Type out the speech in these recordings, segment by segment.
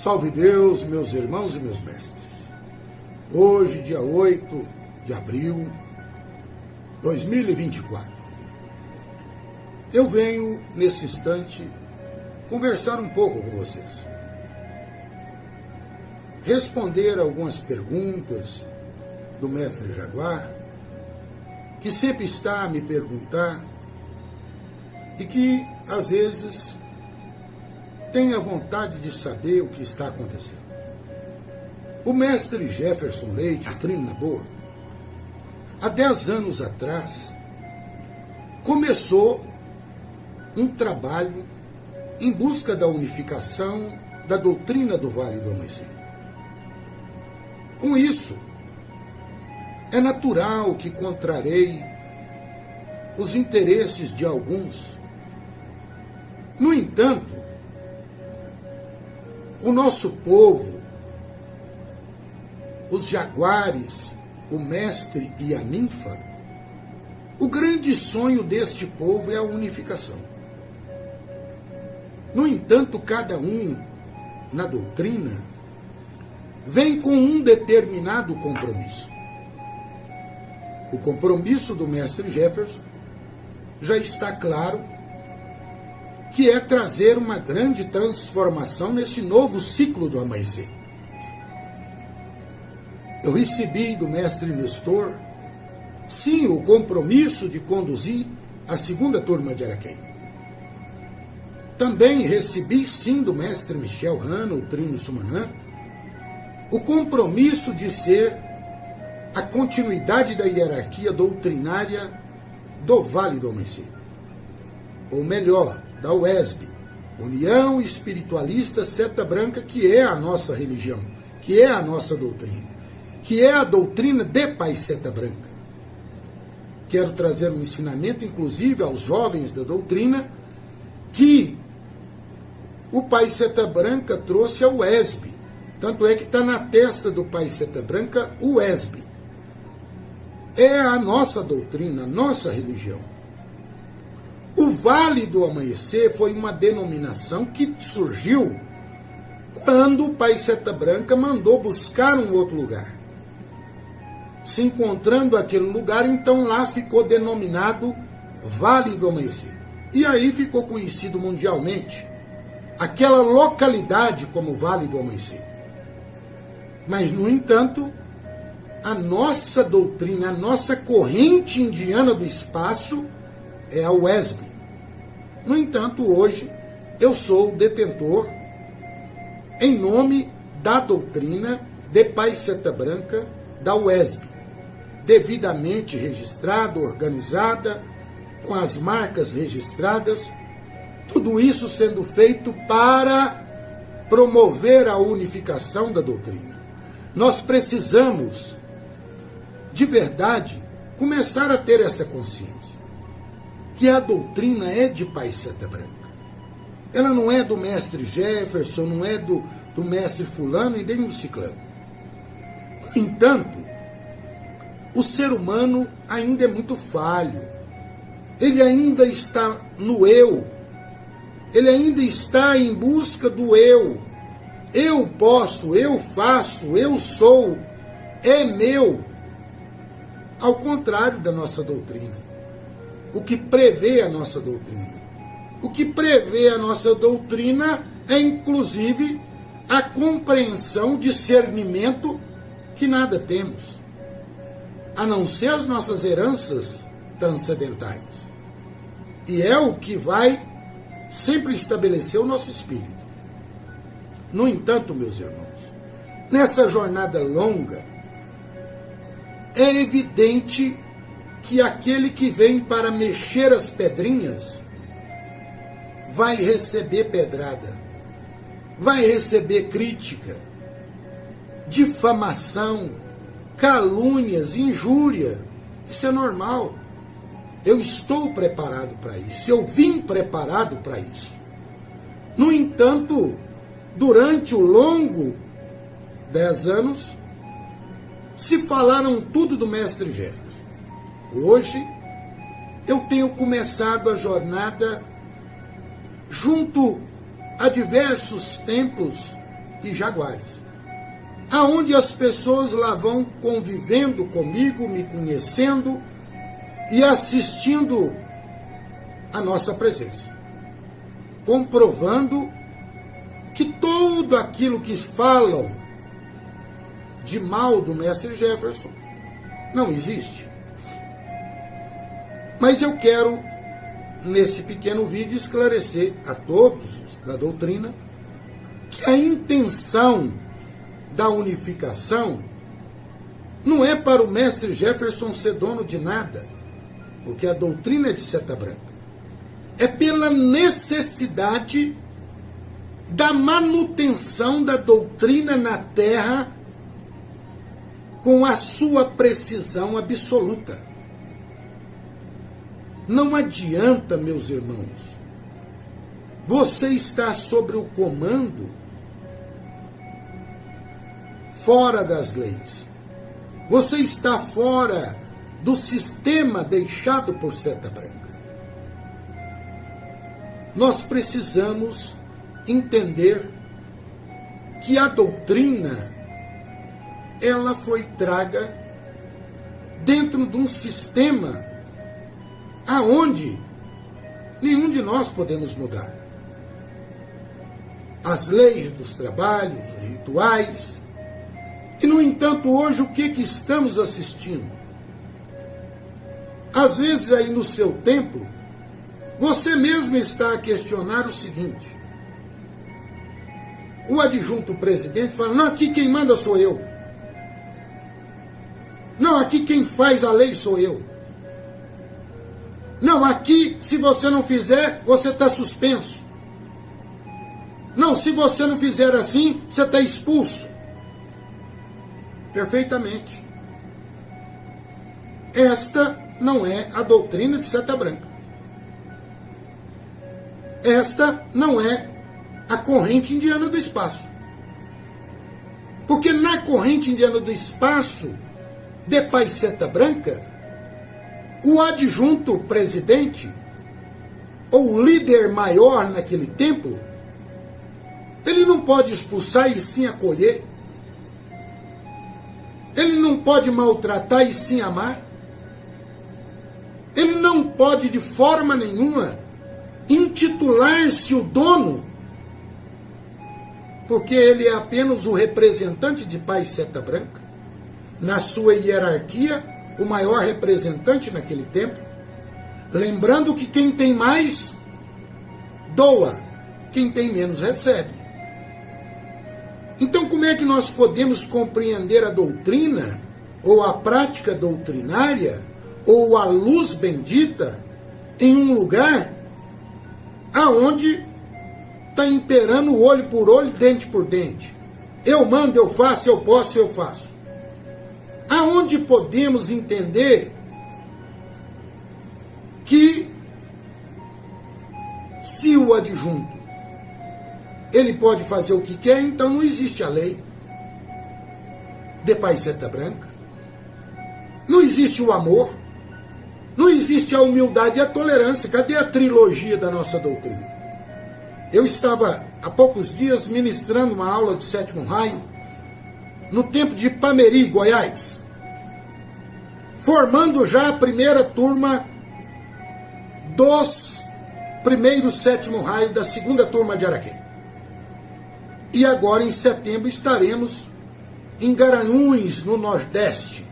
Salve Deus, meus irmãos e meus mestres. Hoje, dia 8 de abril de 2024, eu venho, nesse instante, conversar um pouco com vocês. Responder algumas perguntas do mestre Jaguar, que sempre está a me perguntar e que, às vezes, tem a vontade de saber o que está acontecendo. O mestre Jefferson Leite, Doutrina na Boa, há 10 anos atrás, começou um trabalho em busca da unificação da doutrina do Vale do Amanhecer. Com isso, é natural que contrarei os interesses de alguns. No entanto, o nosso povo, os jaguares, o mestre e a ninfa, o grande sonho deste povo é a unificação. No entanto, cada um, na doutrina, vem com um determinado compromisso. O compromisso do mestre Jefferson já está claro, que é trazer uma grande transformação nesse novo ciclo do amanhecer. Eu recebi do mestre Nestor, sim, o compromisso de conduzir a segunda turma de Araquém. Também recebi, sim, do mestre Michel Hanna, o Trino Sumanã, o compromisso de ser a continuidade da hierarquia doutrinária do Vale do Amanhecer. Ou melhor, da UESB, União Espiritualista Seta Branca, que é a nossa religião, que é a nossa doutrina, que é a doutrina de Pai Seta Branca. Quero trazer um ensinamento, inclusive, aos jovens da doutrina, que o Pai Seta Branca trouxe a UESB. Tanto é que está na testa do Pai Seta Branca o UESB. É a nossa doutrina, a nossa religião. O Vale do Amanhecer foi uma denominação que surgiu quando o Pai Seta Branca mandou buscar um outro lugar. Se encontrando aquele lugar, então lá ficou denominado Vale do Amanhecer. E aí ficou conhecido mundialmente aquela localidade como Vale do Amanhecer. Mas, no entanto, a nossa doutrina, a nossa corrente indiana do espaço é a UESB. No entanto, hoje, eu sou o detentor, em nome da doutrina de Pai Seta Branca, da UESB, devidamente registrada, organizada, com as marcas registradas, tudo isso sendo feito para promover a unificação da doutrina. Nós precisamos, de verdade, começar a ter essa consciência, que a doutrina é de Pai Seta Branca. Ela não é do mestre Jefferson, não é do mestre fulano e nem do ciclano. No entanto, o ser humano ainda é muito falho. Ele ainda está no eu. Ele ainda está em busca do eu. Eu posso, eu faço, eu sou, é meu. Ao contrário da nossa doutrina. O que prevê a nossa doutrina? O que prevê a nossa doutrina é, inclusive, a compreensão, discernimento que nada temos, a não ser as nossas heranças transcendentais. E é o que vai sempre estabelecer o nosso espírito. No entanto, meus irmãos, nessa jornada longa, é evidente que aquele que vem para mexer as pedrinhas vai receber pedrada, vai receber crítica, difamação, calúnias, injúria. Isso é normal. Eu estou preparado para isso, eu vim preparado para isso. No entanto, durante o longo 10 anos, se falaram tudo do mestre Jefferson. Hoje, eu tenho começado a jornada junto a diversos templos e Jaguares, aonde as pessoas lá vão convivendo comigo, me conhecendo e assistindo a nossa presença, comprovando que tudo aquilo que falam de mal do mestre Jefferson não existe. Mas eu quero, nesse pequeno vídeo, esclarecer a todos da doutrina que a intenção da unificação não é para o mestre Jefferson ser dono de nada, porque a doutrina é de seta branca. É pela necessidade da manutenção da doutrina na Terra com a sua precisão absoluta. Não adianta, meus irmãos, você está sobre o comando fora das leis. Você está fora do sistema deixado por seta branca. Nós precisamos entender que a doutrina, ela foi traga dentro de um sistema aonde nenhum de nós podemos mudar. As leis dos trabalhos, os rituais. E, no entanto, hoje o que estamos assistindo? Às vezes aí no seu templo, você mesmo está a questionar o seguinte: o adjunto presidente fala, não, aqui quem manda sou eu. Não, aqui quem faz a lei sou eu. Não, aqui, se você não fizer, você está suspenso. Não, se você não fizer assim, você está expulso. Perfeitamente. Esta não é a doutrina de seta branca. Esta não é a corrente indiana do espaço. Porque na corrente indiana do espaço, de Pai Seta Branca, o adjunto presidente, ou o líder maior naquele templo, ele não pode expulsar e sim acolher. Ele não pode maltratar e sim amar. Ele não pode de forma nenhuma intitular-se o dono, porque ele é apenas o representante de Pai Seta Branca, na sua hierarquia, o maior representante naquele tempo. Lembrando que quem tem mais, doa, quem tem menos, recebe. Então, como é que nós podemos compreender a doutrina, ou a prática doutrinária, ou a luz bendita, em um lugar aonde está imperando olho por olho, dente por dente? Eu mando, eu faço, eu posso, eu faço. Aonde podemos entender que se o adjunto ele pode fazer o que quer, então não existe a lei de Pai Seta Branca, não existe o amor, não existe a humildade e a tolerância. Cadê a trilogia da nossa doutrina? Eu estava há poucos dias ministrando uma aula de sétimo raio no tempo de Ipameri, Goiás, formando já a primeira turma dos primeiros sétimo raio da segunda turma de Araquém. E agora em setembro estaremos em Garanhuns, no Nordeste.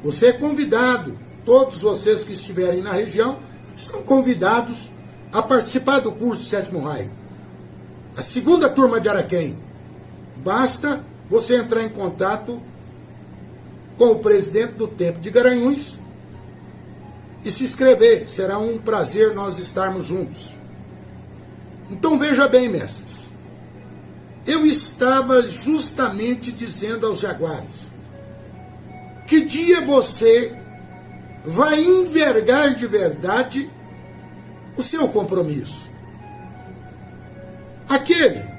Você é convidado, todos vocês que estiverem na região estão convidados a participar do curso sétimo raio. A segunda turma de Araquém. Basta você entrar em contato com o presidente do Templo de Garanhuns e se inscrever. Será um prazer nós estarmos juntos. Então veja bem, mestres. Eu estava justamente dizendo aos jaguares: que dia você vai envergar de verdade o seu compromisso? Aquele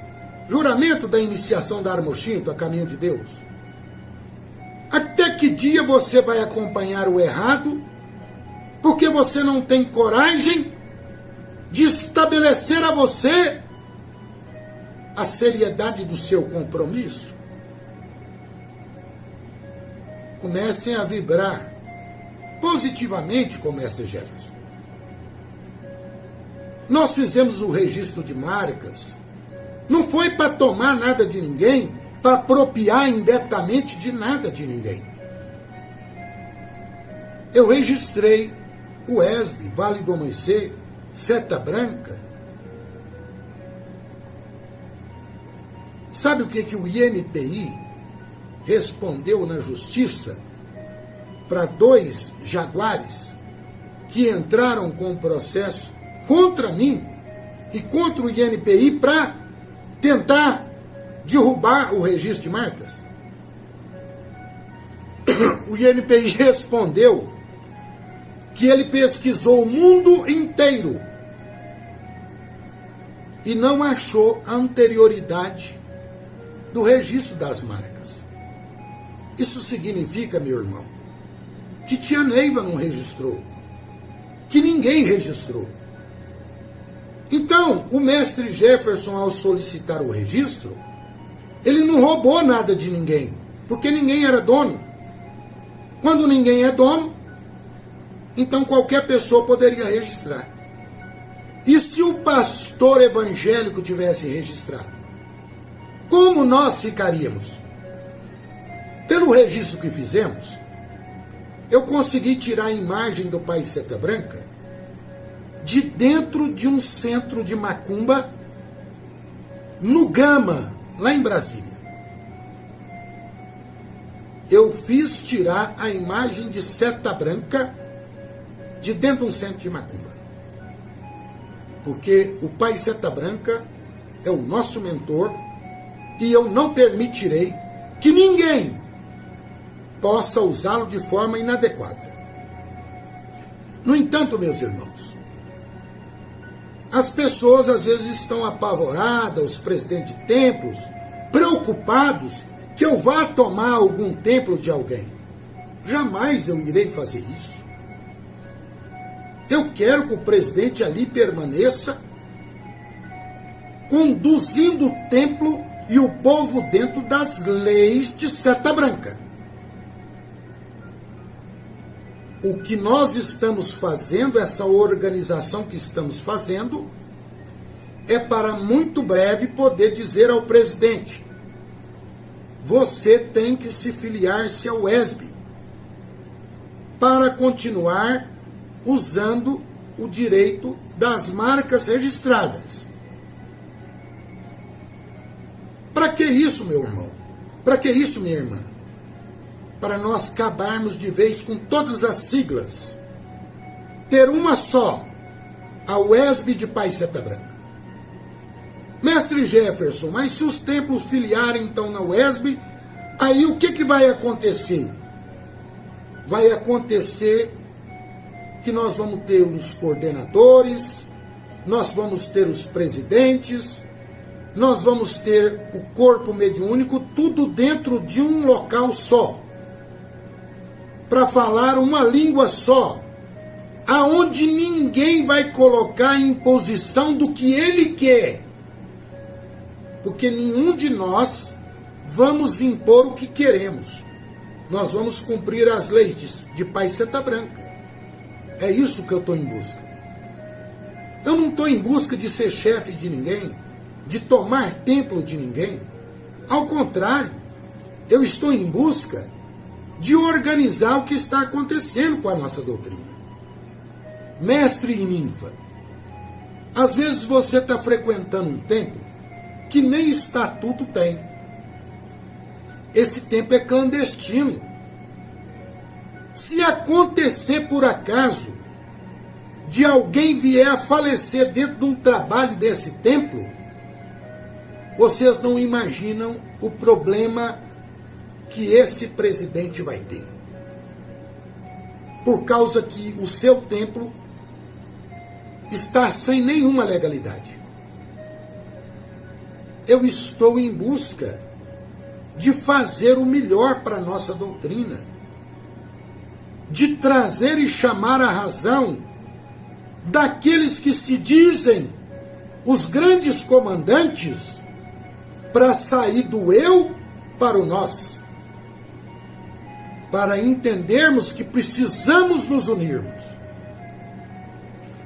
juramento da iniciação da Armochinto a caminho de Deus. Até que dia você vai acompanhar o errado, porque você não tem coragem de estabelecer a você a seriedade do seu compromisso, comecem a vibrar positivamente com o mestre Jefferson. Nós fizemos o registro de marcas, não foi para tomar nada de ninguém, para apropriar indebitamente de nada de ninguém. Eu registrei o ESB, Vale do Amanhecer, Seta Branca. Sabe o que o INPI respondeu na justiça para 2 jaguares que entraram com processo contra mim e contra o INPI para tentar derrubar o registro de marcas? O INPI respondeu que ele pesquisou o mundo inteiro e não achou a anterioridade do registro das marcas. Isso significa, meu irmão, que tia Neiva não registrou, que ninguém registrou. Então, o mestre Jefferson, ao solicitar o registro, ele não roubou nada de ninguém, porque ninguém era dono. Quando ninguém é dono, então qualquer pessoa poderia registrar. E se o pastor evangélico tivesse registrado? Como nós ficaríamos? Pelo registro que fizemos, eu consegui tirar a imagem do Pai Seta Branca de dentro de um centro de macumba no Gama, lá em Brasília. Eu fiz tirar a imagem de Seta Branca de dentro de um centro de macumba. Porque o Pai Seta Branca é o nosso mentor e eu não permitirei que ninguém possa usá-lo de forma inadequada. No entanto, meus irmãos, as pessoas às vezes estão apavoradas, os presidentes de templos, preocupados que eu vá tomar algum templo de alguém. Jamais eu irei fazer isso. Eu quero que o presidente ali permaneça conduzindo o templo e o povo dentro das leis de Seta Branca. O que nós estamos fazendo, essa organização que estamos fazendo, é para muito breve poder dizer ao presidente: você tem que se filiar-se ao ESB para continuar usando o direito das marcas registradas. Para que isso, meu irmão? Para que isso, minha irmã? Para nós acabarmos de vez com todas as siglas. Ter uma só, a UESB de Pai Seta Branca. Mestre Jefferson, mas se os templos filiarem então na UESB, aí o que vai acontecer? Vai acontecer que nós vamos ter os coordenadores, nós vamos ter os presidentes, nós vamos ter o corpo mediúnico, tudo dentro de um local só, para falar uma língua só, aonde ninguém vai colocar em posição do que ele quer, porque nenhum de nós vamos impor o que queremos. Nós vamos cumprir as leis de Pai Seta Branca. É isso que eu estou em busca. Eu não estou em busca de ser chefe de ninguém, de tomar templo de ninguém. Ao contrário, eu estou em busca de organizar o que está acontecendo com a nossa doutrina. Mestre e ninfa, às vezes você está frequentando um templo que nem estatuto tem. Esse templo é clandestino. Se acontecer por acaso de alguém vier a falecer dentro de um trabalho desse templo, vocês não imaginam o problema que esse presidente vai ter. Por causa que o seu templo está sem nenhuma legalidade. Eu estou em busca de fazer o melhor para a nossa doutrina, de trazer e chamar a razão daqueles que se dizem os grandes comandantes para sair do eu para o nós, para entendermos que precisamos nos unirmos.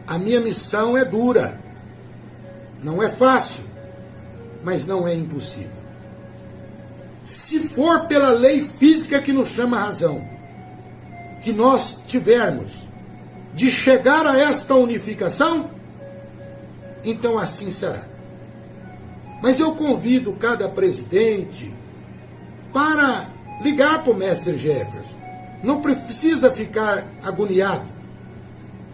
A minha missão é dura, não é fácil, mas não é impossível. Se for pela lei física que nos chama a razão, que nós tivermos de chegar a esta unificação, então assim será. Mas eu convido cada presidente para ligar para o mestre Jefferson. Não precisa ficar agoniado.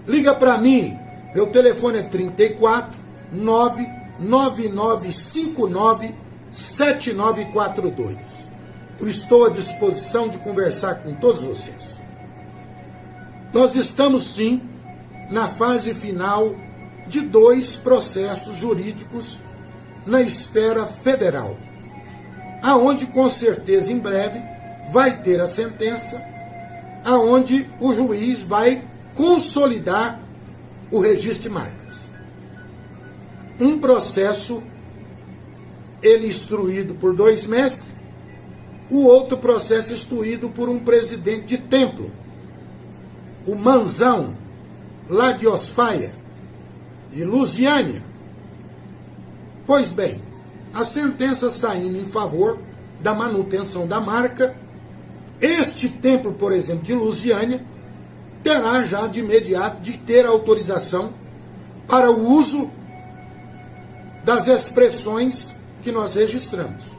Liga para mim. Meu telefone é 34 99959 7942. Eu estou à disposição de conversar com todos vocês. Nós estamos, sim, na fase final de 2 processos jurídicos na esfera federal, aonde com certeza em breve vai ter a sentença, aonde o juiz vai consolidar o registro de marcas. Um processo, ele instruído por 2 mestres, o outro processo instruído por um presidente de templo, o Manzão, lá de Osfaia, de Lusiânia. Pois bem, a sentença saindo em favor da manutenção da marca, este templo, por exemplo, de Lusiânia, terá já de imediato de ter autorização para o uso das expressões que nós registramos.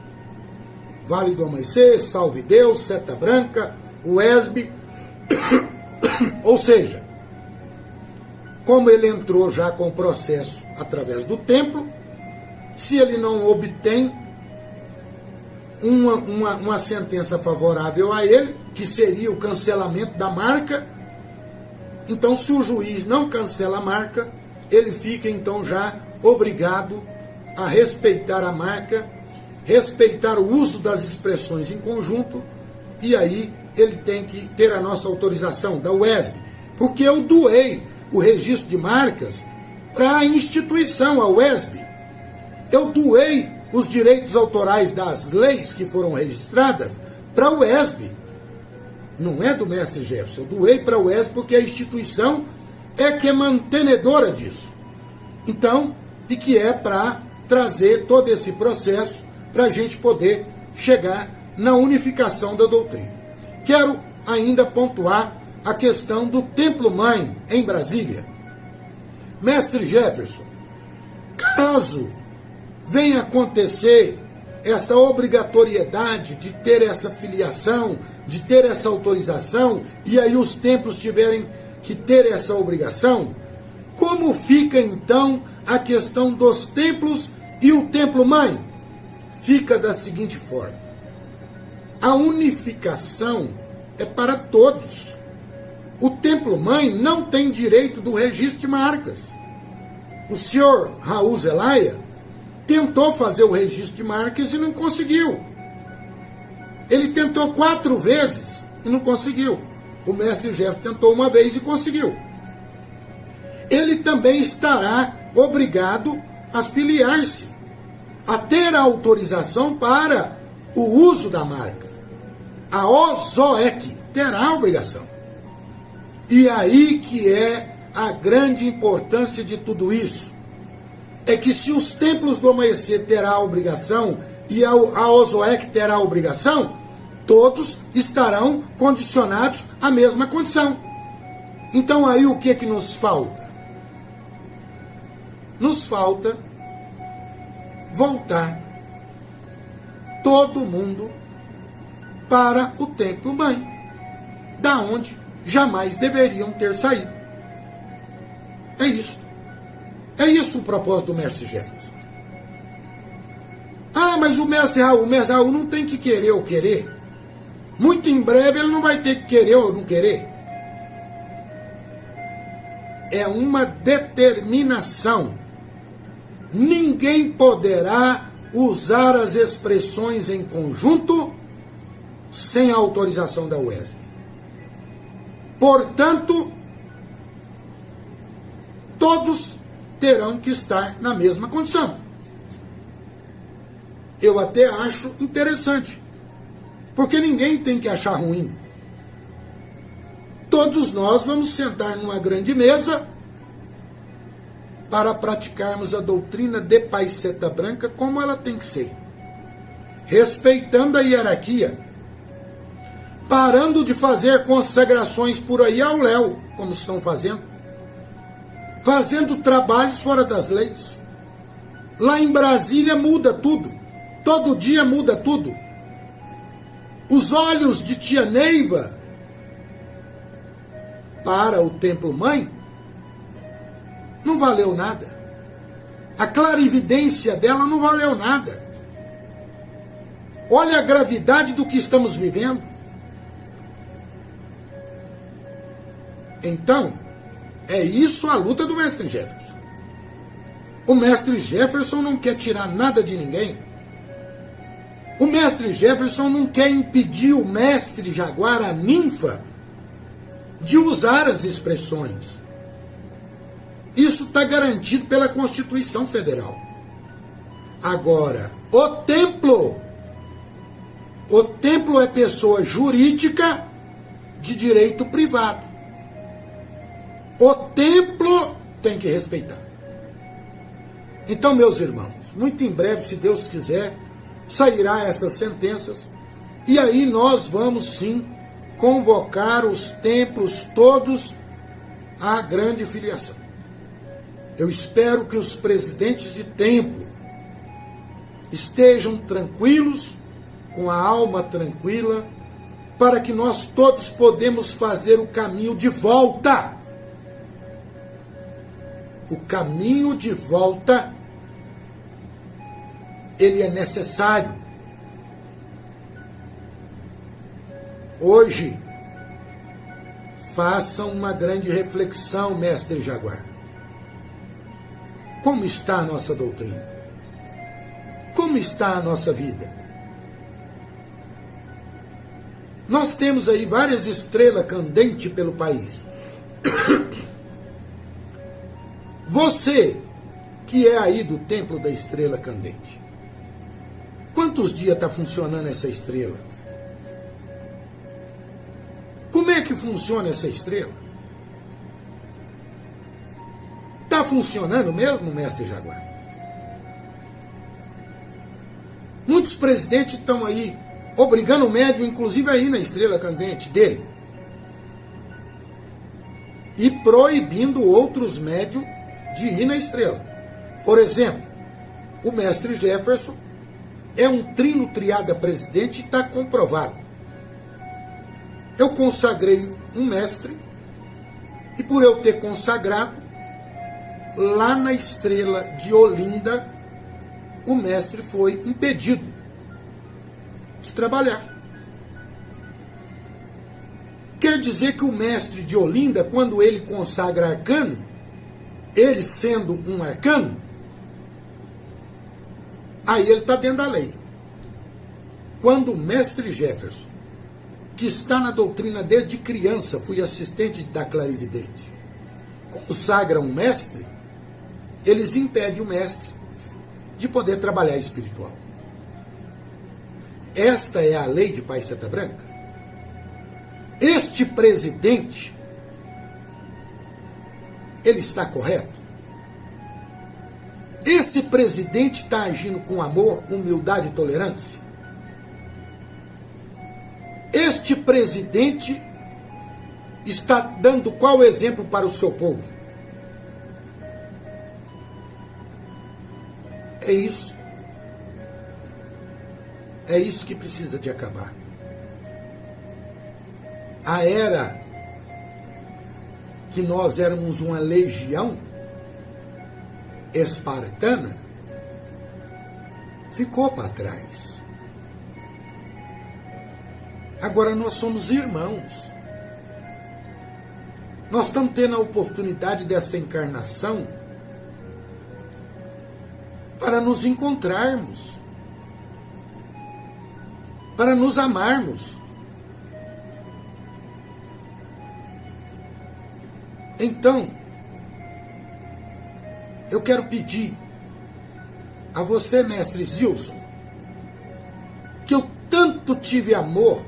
Vale do Amanhecer, Salve Deus, Seta Branca, UESB, ou seja, como ele entrou já com o processo através do templo, se ele não obtém uma sentença favorável a ele, que seria o cancelamento da marca, então se o juiz não cancela a marca, ele fica então já obrigado a respeitar a marca, respeitar o uso das expressões em conjunto, e aí ele tem que ter a nossa autorização da UESB, porque eu doei o registro de marcas para a instituição, a UESB. Eu doei os direitos autorais das leis que foram registradas para a UESB. Não é do mestre Jefferson. Eu doei para a UESB porque a instituição é que é mantenedora disso. Então, e que é para trazer todo esse processo para a gente poder chegar na unificação da doutrina. Quero ainda pontuar a questão do Templo-Mãe em Brasília. Mestre Jefferson, caso venha acontecer essa obrigatoriedade de ter essa filiação, de ter essa autorização, e aí os templos tiverem que ter essa obrigação, como fica então a questão dos templos e o Templo-Mãe? Fica da seguinte forma: a unificação é para todos. O Templo-Mãe não tem direito do registro de marcas. O senhor Raul Zelaya tentou fazer o registro de marcas e não conseguiu. Ele tentou 4 vezes e não conseguiu. O mestre Jefferson tentou uma vez e conseguiu. Ele também estará obrigado a filiar-se, a ter a autorização para o uso da marca. A OZOEC terá a obrigação. E aí que é a grande importância de tudo isso. É que se os templos do amanhecer terá a obrigação e a OZOEC terá a obrigação, todos estarão condicionados à mesma condição. Então aí o que é que nos falta? Nos falta voltar todo mundo para o Templo-Mãe, da onde jamais deveriam ter saído. É isso. É isso o propósito do mestre Jefferson. Ah, mas o mestre Raul não tem que querer ou querer. Muito em breve ele não vai ter que querer ou não querer. É uma determinação. Ninguém poderá usar as expressões em conjunto sem a autorização da UESB. Portanto, todos terão que estar na mesma condição. eu até acho interessante, porque ninguém tem que achar ruim. Todos nós vamos sentar numa grande mesa para praticarmos a doutrina de Paiseta Branca como ela tem que ser, respeitando a hierarquia, parando de fazer consagrações por aí ao léu, como estão fazendo trabalhos fora das leis. Lá em Brasília muda tudo, todo dia muda tudo. Os olhos de tia Neiva para o Templo Mãe não valeu nada. A clarividência dela não valeu nada. Olha a gravidade do que estamos vivendo. Então, é isso a luta do mestre Jefferson. O mestre Jefferson não quer tirar nada de ninguém. O mestre Jefferson não quer impedir o mestre Jaguar, a ninfa, de usar as expressões. Isso está garantido pela Constituição Federal. Agora, o templo é pessoa jurídica de direito privado. O templo tem que respeitar. Então, meus irmãos, muito em breve, se Deus quiser, sairá essas sentenças, e aí nós vamos sim convocar os templos todos à grande filiação. Eu espero que os presidentes de templo estejam tranquilos, com a alma tranquila, para que nós todos podemos fazer o caminho de volta. O caminho de volta, ele é necessário. Hoje, façam uma grande reflexão, mestre Jaguar. Como está a nossa doutrina? Como está a nossa vida? Nós temos aí várias estrelas candentes pelo país. Você, que é aí do Templo da Estrela Candente, quantos dias está funcionando essa estrela? Como é que funciona essa estrela? Está funcionando mesmo, mestre Jaguar? Muitos presidentes estão aí obrigando o médium, inclusive aí na estrela candente dele, e proibindo outros médiums de ir na estrela. Por exemplo, o mestre Jefferson é um trino triada presidente e está comprovado. Eu consagrei um mestre, e por eu ter consagrado, lá na estrela de Olinda, o mestre foi impedido de trabalhar. Quer dizer que o mestre de Olinda, quando ele consagra arcano, ele sendo um arcano, aí ele está dentro da lei. Quando o mestre Jefferson, que está na doutrina desde criança, fui assistente da clarividente, consagra um mestre, eles impedem o mestre de poder trabalhar espiritual. Esta é a lei de Paiseta Branca. Este presidente, ele está correto? Esse presidente está agindo com amor, humildade e tolerância? Este presidente está dando qual exemplo para o seu povo? É isso. É isso que precisa de acabar. A era que nós éramos uma legião espartana ficou para trás. Agora nós somos irmãos. Nós estamos tendo a oportunidade desta encarnação para nos encontrarmos, para nos amarmos. Então, eu quero pedir a você, mestre Zilson, tive amor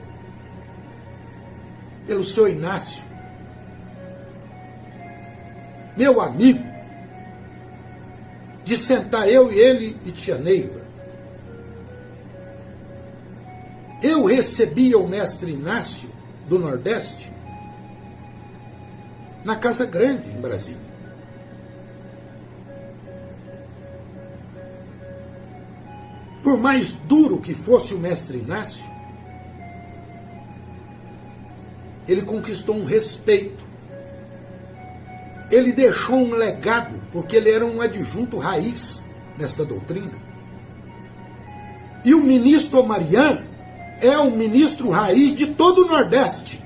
pelo senhor Inácio, meu amigo, de sentar eu e ele e tia Neiva. Eu recebia o mestre Inácio do Nordeste na Casa Grande, em Brasília. Por mais duro que fosse o mestre Inácio, ele conquistou um respeito. Ele deixou um legado, porque ele era um adjunto raiz nesta doutrina. E o ministro Omarian é um ministro raiz de todo o Nordeste.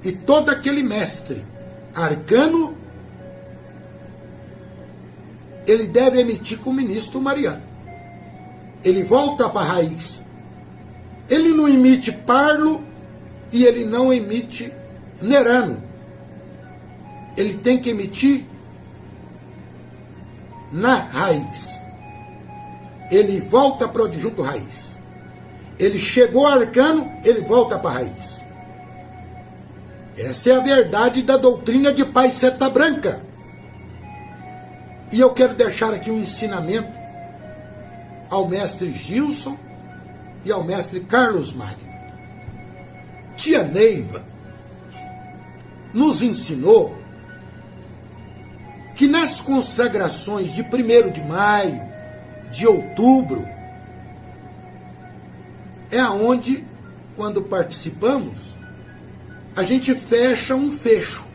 E todo aquele mestre arcano, ele deve emitir com o ministro Omarian. Ele volta para a raiz. Ele não emite Parlo e ele não emite Nerano. Ele tem que emitir na raiz. Ele volta para o adjunto raiz. Ele chegou arcano, ele volta para a raiz. Essa é a verdade da doutrina de Pai Seta Branca. E eu quero deixar aqui um ensinamento ao mestre Gilson e ao mestre Carlos Magno. Tia Neiva nos ensinou que nas consagrações de 1º de maio, de outubro, é aonde, quando participamos, a gente fecha um fecho.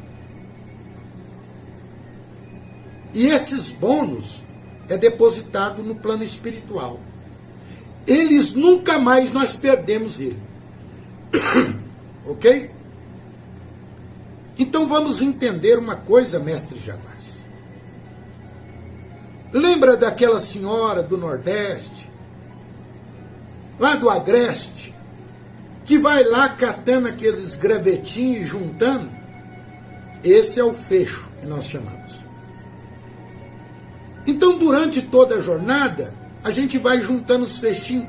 E esses bônus é depositado no plano espiritual. Eles nunca mais nós perdemos ele. Ok? Então vamos entender uma coisa, mestre Jabás. Lembra daquela senhora do Nordeste, lá do Agreste, que vai lá catando aqueles gravetinhos e juntando? Esse é o fecho que nós chamamos. Então, durante toda a jornada, a gente vai juntando os fechinhos.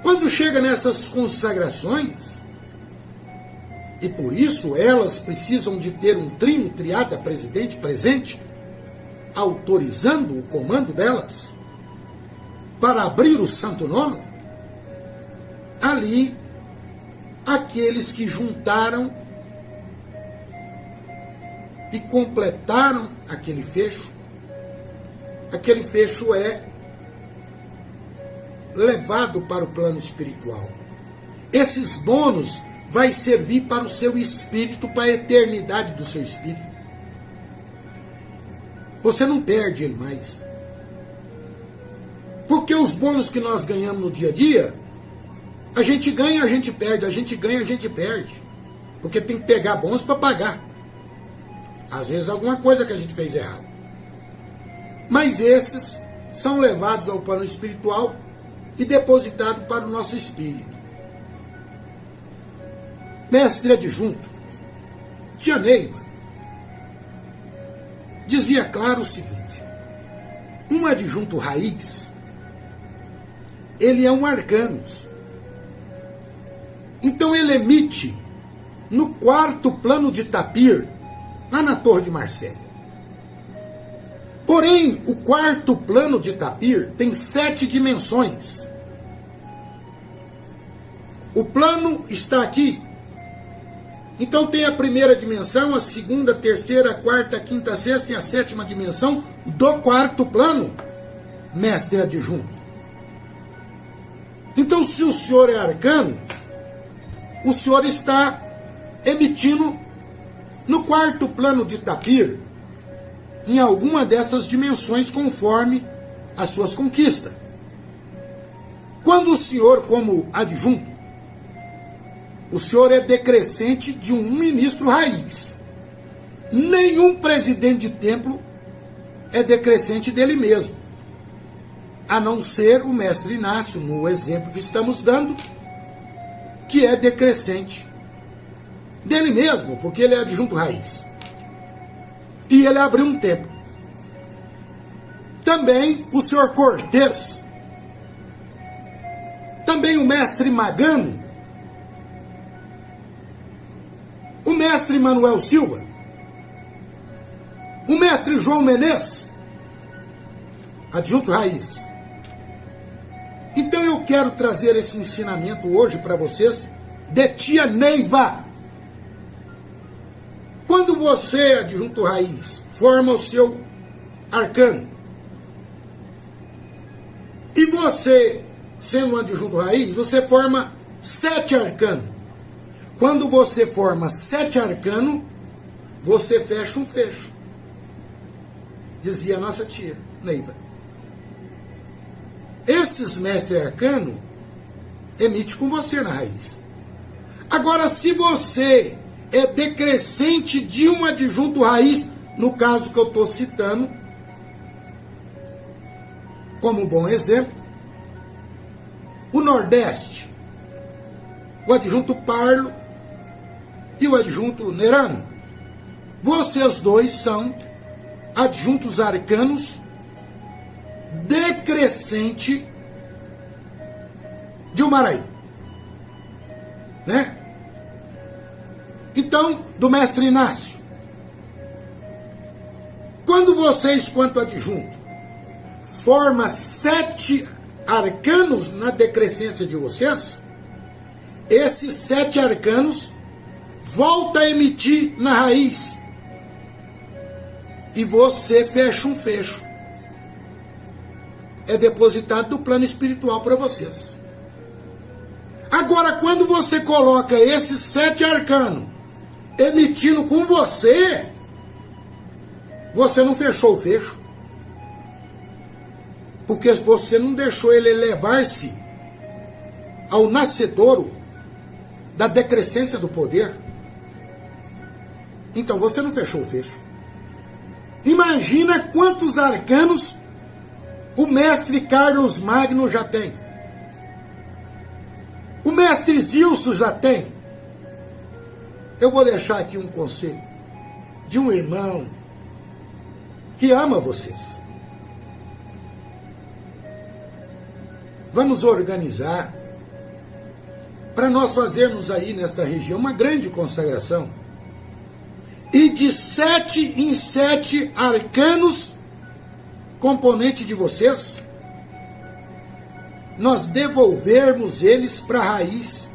Quando chega nessas consagrações, e por isso elas precisam de ter um trino, triada, presidente presente, autorizando o comando delas, para abrir o Santo Nono, ali, aqueles que juntaram e completaram aquele fecho é levado para o plano espiritual. Esses bônus vai servir para o seu espírito, para a eternidade do seu espírito. Você não perde ele mais. Porque os bônus que nós ganhamos no dia a dia, a gente ganha, a gente perde, a gente ganha, a gente perde. Porque tem que pegar bônus para pagar. Às vezes alguma coisa que a gente fez errado. Mas esses são levados ao plano espiritual e depositados para o nosso espírito. Mestre adjunto, tia Neiva, dizia claro o seguinte: um adjunto raiz, ele é um arcanos. Então ele emite no 4º plano de Tapir, lá na Torre de Marcélia. Porém, o 4º plano de Tapir tem 7 dimensões. O plano está aqui. Então tem a 1ª dimensão, a 2ª, a 3ª, a 4ª, a 5ª, a 6ª e a 7ª dimensão do 4º plano, mestre adjunto. Então, se o senhor é arcano, o senhor está emitindo no 4º plano de Tapir, em alguma dessas dimensões, conforme as suas conquistas. Quando o senhor, como adjunto, o senhor é decrescente de um ministro raiz. Nenhum presidente de templo é decrescente dele mesmo, a não ser o mestre Inácio, no exemplo que estamos dando, que é decrescente dele mesmo, porque ele é adjunto raiz. E ele abriu um templo. Também o senhor Cortês também o mestre Magano, o mestre Manuel Silva, o mestre João Menezes, adjunto raiz. Então eu quero trazer esse ensinamento hoje para vocês de tia Neiva. Quando você, adjunto raiz, forma o seu arcano, e você, sendo um adjunto raiz, você forma 7 arcanos. Quando você forma 7 arcanos, você fecha um fecho. Dizia a nossa tia Neiva. Esses mestres arcanos emitem com você na raiz. Agora, se você é decrescente de um adjunto raiz, no caso que eu estou citando, como um bom exemplo, o Nordeste, o adjunto Parlo e o adjunto Nerano. Vocês dois são adjuntos arcanos decrescente de Umaraí, né? Então, do mestre Inácio, quando vocês, quanto adjunto, forma 7 arcanos na decrescência de vocês, esses 7 arcanos volta a emitir na raiz e você fecha um fecho. É depositado do plano espiritual para vocês. Agora, quando você coloca esses 7 arcanos emitindo com você, você não fechou o fecho. Porque você não deixou ele elevar-se ao nascedouro da decrescência do poder. Então você não fechou o fecho. Imagina quantos arcanos o mestre Carlos Magno já tem. O mestre Zilson já tem. Eu vou deixar aqui um conselho de um irmão que ama vocês. Vamos organizar para nós fazermos aí nesta região uma grande consagração. E de 7 em 7 arcanos componente de vocês, nós devolvermos eles para a raiz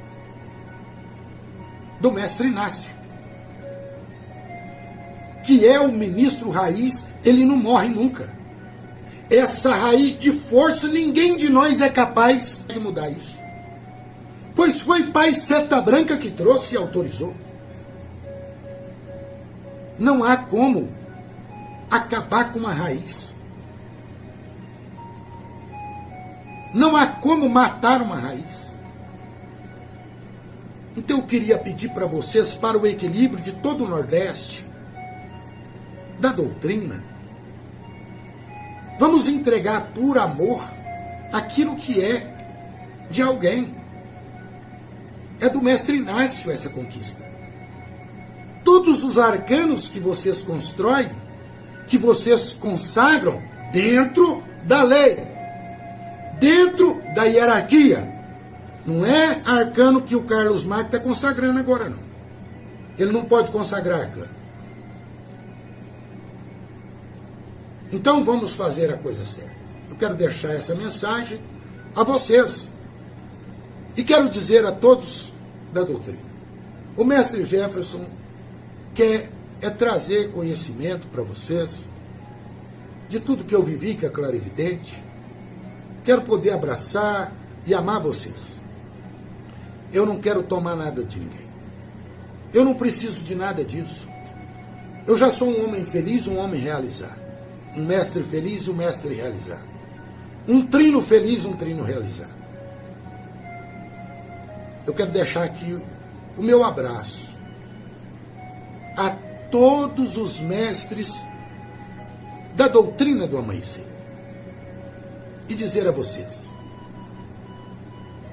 do mestre Inácio, que é o ministro raiz. Ele não morre nunca. Essa raiz de força, ninguém de nós é capaz de mudar isso, pois foi Pai Seta Branca que trouxe e autorizou. Não há como acabar com uma raiz. Não há como matar uma raiz. Então eu queria pedir para vocês, para o equilíbrio de todo o Nordeste, da doutrina, vamos entregar por amor aquilo que é de alguém. É do mestre Inácio essa conquista. Todos os arcanos que vocês constroem, que vocês consagram dentro da lei, dentro da hierarquia. Não é arcano que o Carlos Magno está consagrando agora, não. Ele não pode consagrar arcano. Então vamos fazer a coisa certa. Eu quero deixar essa mensagem a vocês. E quero dizer a todos da doutrina. O mestre Jefferson quer trazer conhecimento para vocês de tudo que eu vivi, que é clarividente. Quero poder abraçar e amar vocês. Eu não quero tomar nada de ninguém. Eu não preciso de nada disso. Eu já sou um homem feliz, um homem realizado. Um mestre feliz, um mestre realizado. Um trino feliz, um trino realizado. Eu quero deixar aqui o meu abraço a todos os mestres da doutrina do amanhecer. E dizer a vocês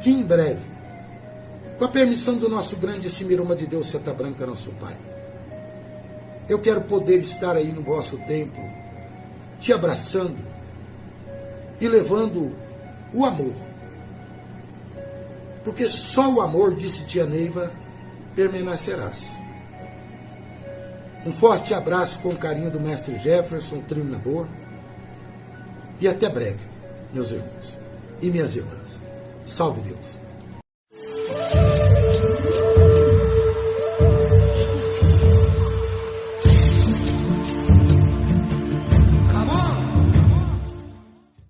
que em breve, com a permissão do nosso grandíssimo Irmão de Deus, Seta Branca, nosso Pai, eu quero poder estar aí no vosso templo, te abraçando e levando o amor porque só o amor, disse tia Neiva, permanecerás. Um forte abraço com carinho do mestre Jefferson, treinador, e até breve, meus irmãos e minhas irmãs. Salve Deus!